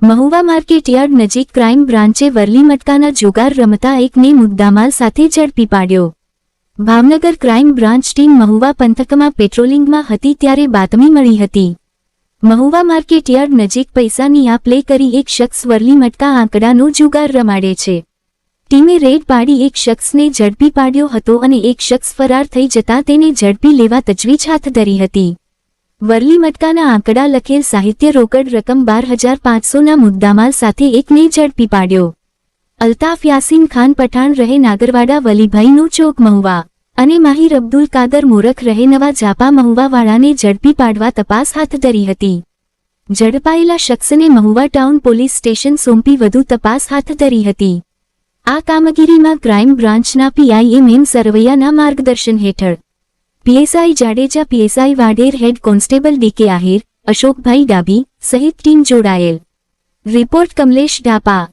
Mahuva market yard નજીક crime બ્રાન્ચે Worli મટકાના જુગાર રમતા એકને મુદ્દામાલ સાથે ઝડપી પાડ્યો। Bhavnagar crime branch team Mahuva પંથકમાં પેટ્રોલિંગમાં હતી ત્યારે બાતમી મળી હતી। મહુવા માર્કેટયાર્ડ નજીક પૈસાની આપ-લે કરી એક શખ્સ વરલી મટકા આંકડાનો જુગાર રમાડે છે। ટીમે રેડ પાડી એક શખ્સને ઝડપી પાડ્યો હતો અને એક શખ્સ ફરાર થઈ જતા તેને ઝડપી લેવા તજવીજ હાથ ધરી હતી। વરલી મટકાના આંકડા લખેલ સાહિત્ય રોકડ રકમ 12,500ના મુદ્દામાલ સાથે એકને ઝડપી પાડ્યો। અલ્તાફ યાસીન ખાન પઠાણ રહે નાગરવાડા વલીભાઈનો ચોક મહુવા અને માહિર અબ્દુલ કાદર મોરખ રહે નવા જાપા મહુવાવાળાને ઝડપી પાડવા તપાસ હાથ ધરી હતી। ઝડપાયેલા શખ્સને મહુવા ટાઉન પોલીસ સ્ટેશન સોંપી વધુ તપાસ હાથ ધરી હતી। આ કામગીરીમાં ક્રાઇમ બ્રાન્ચના પીઆઈ એમ સરવૈયાના માર્ગદર્શન હેઠળ PSI Jadeja, PSI Vadher, head constable D K Ahir, Ashokbhai Dabhi સહિત ટીમ જોડાયેલ। રિપોર્ટ કમલેશ ડાપા।